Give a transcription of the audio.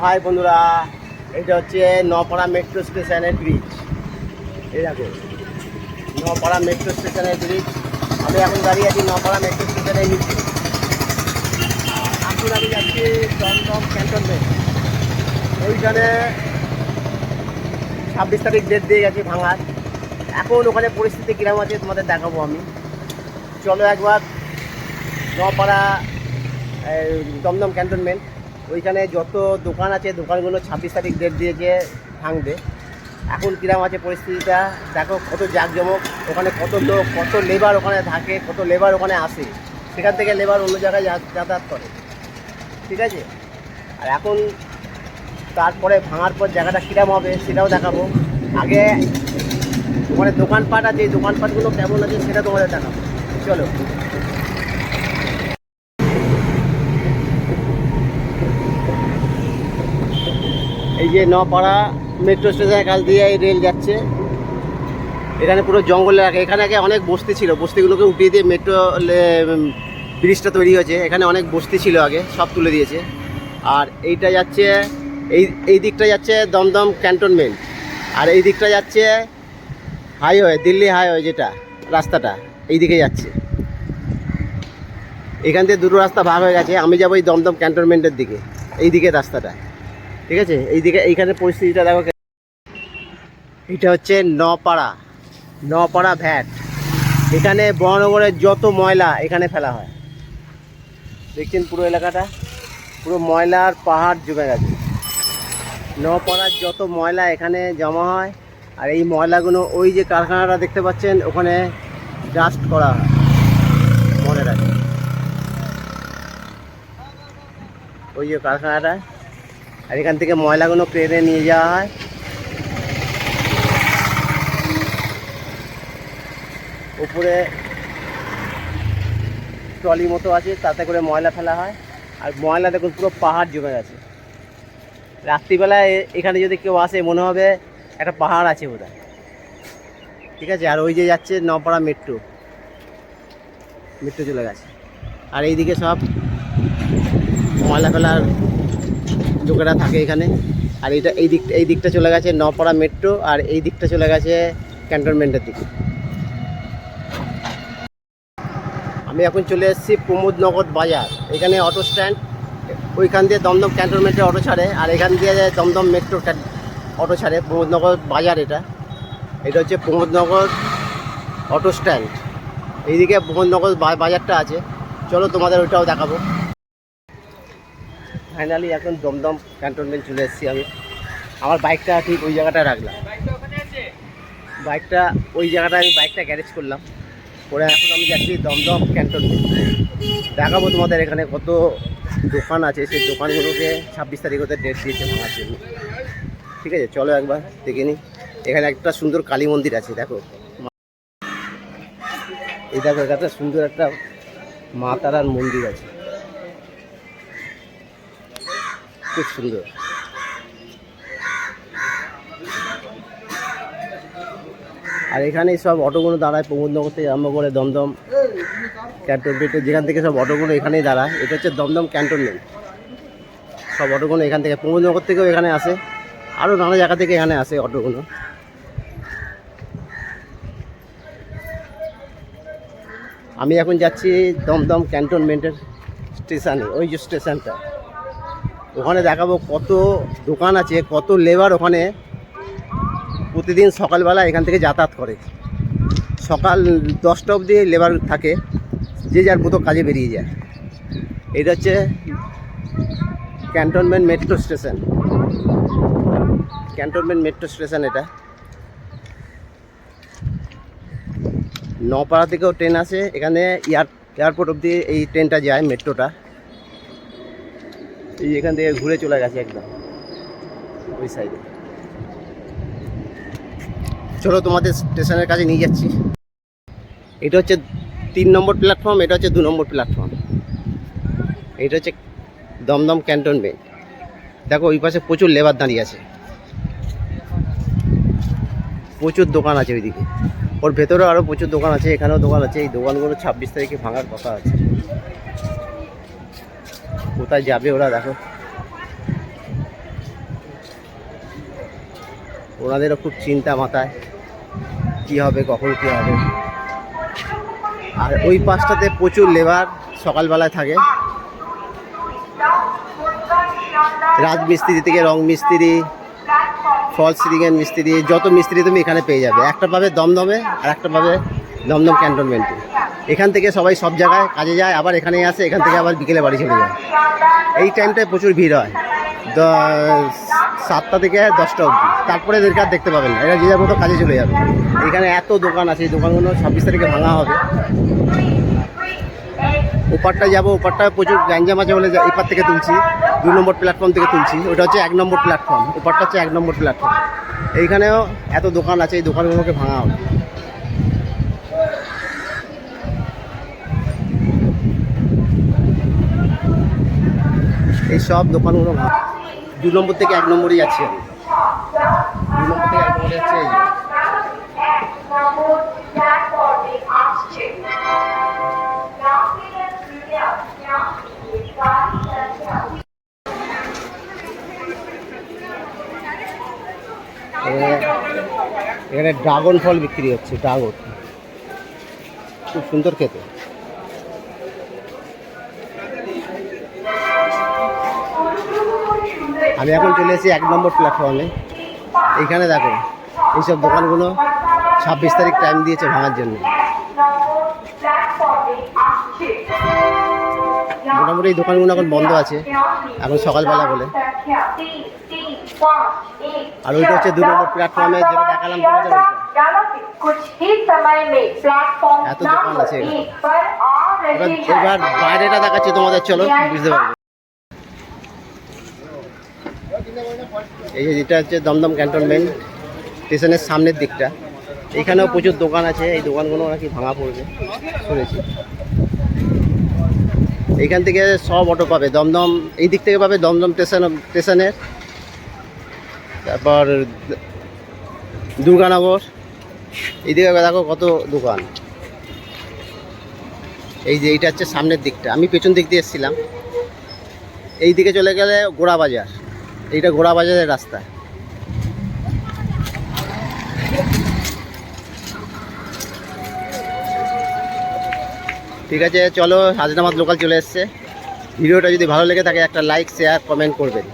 High বন্ধুরা, এটা হচ্ছে নপাড়া মেট্রো স্টেশনের ব্রিজ। এই দেখো নপাড়া মেট্রো স্টেশনের ব্রিজ। আমি এখন দাঁড়িয়ে আছি নপাড়া মেট্রো স্টেশনের নিচে। এখন আমি যাচ্ছি দমদম ক্যান্টনমেন্ট। ওইখানে 26 তারিখ ডেট দিয়ে গেছি ভাঙার। এখন ওখানে পরিস্থিতি কীরকম আছে তোমাদের দেখাবো আমি। চলো একবার নপাড়া দমদম ক্যান্টনমেন্ট, ওইখানে যত দোকান আছে দোকানগুলো 26 তারিখ ডেট দিয়েছে ভাঙবে। এখন কীরকম আছে পরিস্থিতিটা দেখো, কত জাঁকজমক ওখানে, কত লোক, কত লেবার ওখানে থাকে, কত লেবার ওখানে আসে, সেখান থেকে লেবার অন্য জায়গায় যাতায়াত করে, ঠিক আছে। আর এখন তারপরে ভাঙার পর জায়গাটা কীরকম হবে সেটাও দেখাবো। আগে ওখানে দোকানপাট আছে, এই দোকানপাটগুলো কেমন আছে সেটা তোমাদের দেখাবো। চলো। এই যে নপাড়া মেট্রো স্টেশনের কাছ দিয়ে এই রেল যাচ্ছে। এখানে পুরো জঙ্গলে রাখে। এখানে আগে অনেক বস্তি ছিল, বস্তিগুলোকে উঠিয়ে দিয়ে মেট্রো ব্রিজটা তৈরি হয়েছে। এখানে অনেক বস্তি ছিল আগে, সব তুলে দিয়েছে। আর এইটা যাচ্ছে, এই দিকটা যাচ্ছে দমদম ক্যান্টনমেন্ট, আর এই দিকটা যাচ্ছে হাইওয়ে, দিল্লি হাইওয়ে, যেটা রাস্তাটা এই দিকে যাচ্ছে। এখান থেকে দুটো রাস্তা ভাগ হয়ে গেছে। আমি যাবো এই দমদম ক্যান্টনমেন্টের দিকে, এই দিকে রাস্তাটা, ঠিক আছে। এইদিকে এইখানে পরিস্থিতিটা দেখো। এটা হচ্ছে নপাড়া ভ্যাট। এখানে বরানগরের যত ময়লা এখানে ফেলা হয়। দেখছেন পুরো এলাকাটা, পুরো ময়লার পাহাড় জমে গেছে। নপাড়ার যত ময়লা এখানে জমা হয়, আর এই ময়লাগুলো ওই যে কারখানাটা দেখতে পাচ্ছেন ওখানে ডাস্ট করা হয়, মনে রাখেন। ওই যে কারখানাটা, আর এখান থেকে ময়লাগুলো ট্রেনে নিয়ে যাওয়া হয়। উপরে ট্রলি মতো আছে, তাতে করে ময়লা ফেলা হয়। আর ময়লা দেখুন পুরো পাহাড় জমে গেছে। রাত্রিবেলায় এখানে যদি কেউ আসে মনে হবে একটা পাহাড় আছে বোধহয়, ঠিক আছে। আর ওই যে যাচ্ছে নপাড়া মেট্রো চলে গেছে। আর এইদিকে সব ময়লা ফেলার লোকেরা থাকে এখানে। আর এই দিকটা চলে গেছে নপাড়া মেট্রো, আর এই দিকটা চলে গেছে ক্যান্টনমেন্টের দিকে। আমি এখন চলে এসেছি প্রমোদনগর বাজার। এখানে অটো স্ট্যান্ড, ওইখান দিয়ে দমদম ক্যান্টনমেন্টে অটো ছাড়ে, আর এখান দিয়ে দমদম মেট্রো অটো ছাড়ে। প্রমোদনগর বাজার, এটা হচ্ছে প্রমোদনগর অটো স্ট্যান্ড। এইদিকে প্রমোদনগর বাজারটা আছে। চলো তোমাদের ওইটাও দেখাবো। ফাইনালি এখন দমদম ক্যান্টনমেন্ট চলে এসেছি আমি। আমার বাইকটা ঠিক ওই জায়গাটায় রাখলাম, বাইকটা ওই জায়গাটায় আমি বাইকটা গ্যারেজ করলাম করে। এখন আমি যাচ্ছি দমদম ক্যান্টনমেন্ট। দেখাবো তোমাদের এখানে কত দোকান আছে, সেই দোকানগুলোকে 26 তারিখ হতে ডেট দিয়েছে ভাঙার জন্য, ঠিক আছে। চলো একবার দেখে নিই। এখানে একটা সুন্দর কালী মন্দির আছে, দেখো। এই দেখো, একটা সুন্দর একটা মা তারার মন্দির আছে, খুব সুন্দর। আর এখানে সব অটোগুলো দাঁড়ায় প্রমোদনগর থেকে আরম্ভ করে দমদম ক্যান্টনমেন্টে, যেখান থেকে সব অটোগুলো এখানেই দাঁড়ায়। এটা হচ্ছে দমদম ক্যান্টনমেন্ট। সব অটোগুলো এখান থেকে, প্রমোদনগর থেকেও এখানে আসে, আরও নানা জায়গা থেকে এখানে আসে অটোগুলো। আমি এখন যাচ্ছি দমদম ক্যান্টনমেন্টের স্টেশনে, ওই যে স্টেশনটা, ওখানে দেখাবো কত দোকান আছে, কত লেবার ওখানে প্রতিদিন সকালবেলা এখান থেকে যাতায়াত করে। সকাল 10টা অবধি লেবার থাকে, যে যার মতো কাজে বেরিয়ে যায়। এটা হচ্ছে ক্যান্টনমেন্ট মেট্রো স্টেশন, এটা। নপাড়া থেকেও ট্রেন আসে এখানে, এয়ারপোর্ট অবধি এই ট্রেনটা যায়, মেট্রোটা। এই এখান থেকে ঘুরে চলে গেছে একদম ওই সাইডে। চলো তোমাদের স্টেশনের কাছে নিয়ে যাচ্ছি। এটা হচ্ছে 3 নম্বর প্ল্যাটফর্ম, এটা হচ্ছে 2 নম্বর প্ল্যাটফর্ম। এটা হচ্ছে দমদম ক্যান্টনমেন্ট। দেখো ওই পাশে প্রচুর লেবার দাঁড়িয়ে আছে, প্রচুর দোকান আছে ওইদিকে। ওর ভেতরেও আরও প্রচুর দোকান আছে, এখানেও দোকান আছে। এই দোকানগুলো 26 তারিখে ভাঙার কথা আছে। কোথায় যাবে ওরা দেখো। ওনাদেরও খুব চিন্তা মাথায় কি হবে, কখন কি হবে। আর ওই পাশটাতে প্রচুর লেবার সকালবেলায় থাকে, রাজমিস্ত্রি থেকে রং মিস্ত্রি, ফল সিলিংয়ের মিস্ত্রি, যত মিস্ত্রি তুমি এখানে পেয়ে যাবে। একটা পাবে দমদমে আর একটা পাবে দমদম ক্যান্টনমেন্টে। এখান থেকে সবাই সব জায়গায় কাজে যায়, আবার এখানেই আসে, এখান থেকে আবার বিকেলে বাড়ি চলে যায়। এই টাইমটায় প্রচুর ভিড় হয়, 7টা থেকে 10টা অবধি। তারপরে এদেরকে আর দেখতে পাবেন না, এরা যে যার মতো কাজে চলে যাবে। এখানে এত দোকান আছে, এই দোকানগুলো 26 তারিখে ভাঙা হবে। ওপারটায় যাবো, ওপারটায় প্রচুর গ্যাঞ্জাম আছে বলে এপার থেকে তুলছি, 2 নম্বর প্ল্যাটফর্ম থেকে তুলছি। ওটা হচ্ছে 1 নম্বর প্ল্যাটফর্ম, ওপারটা হচ্ছে 1 নম্বর প্ল্যাটফর্ম। এইখানেও এত দোকান আছে, এই দোকানগুলোকে ভাঙা হবে। এই সব দোকানগুলো 2 নম্বর থেকে 1 নম্বরে যাচ্ছি আমি, 2 নম্বর থেকে 1 নম্বরে যাচ্ছে। এই এখানে ড্রাগন ফল বিক্রি হচ্ছে, ড্রাগন খুব সুন্দর খেতে। আমি এখন চলে এসেছি 1 নম্বর প্ল্যাটফর্মে। এইখানে দেখো এইসব দোকানগুলো 26 তারিখ টাইম দিয়েছে ভাঙার জন্য। মোটামুটি এই দোকানগুলো এখন বন্ধ আছে, এখন সকালবেলা বলে। আর ওইটা হচ্ছে 2 নম্বর প্ল্যাটফর্মে, যেটা দেখালাম তোমাদের। এত দোকান আছে। এবার বাইরেটা দেখাচ্ছি তোমাদের, চলো বুঝতে পারবে। এই যে যেটা হচ্ছে দমদম ক্যান্টনমেন্ট স্টেশনের সামনের দিকটা, এখানেও প্রচুর দোকান আছে। এই দোকানগুলো নাকি ভাঙা পড়বে শুনেছি। এইখান থেকে সব অটো পাবে দমদম, এই দিক থেকে পাবে দমদম স্টেশনের, তারপর দুর্গানগর, এইদিকে দেখো কত দোকান। এই যে এইটা হচ্ছে সামনের দিকটা, আমি পেছন দিক দিয়ে এসেছিলাম। এই দিকে চলে গেলে গোড়া বাজার, এইটা গোড়া বাজারের রাস্তা। ঠিক আছে, চলো হাজরামাত লোকাল চলে এসছে। ভিডিওটা যদি ভালো লেগে থাকে একটা লাইক, শেয়ার, কমেন্ট করবেন।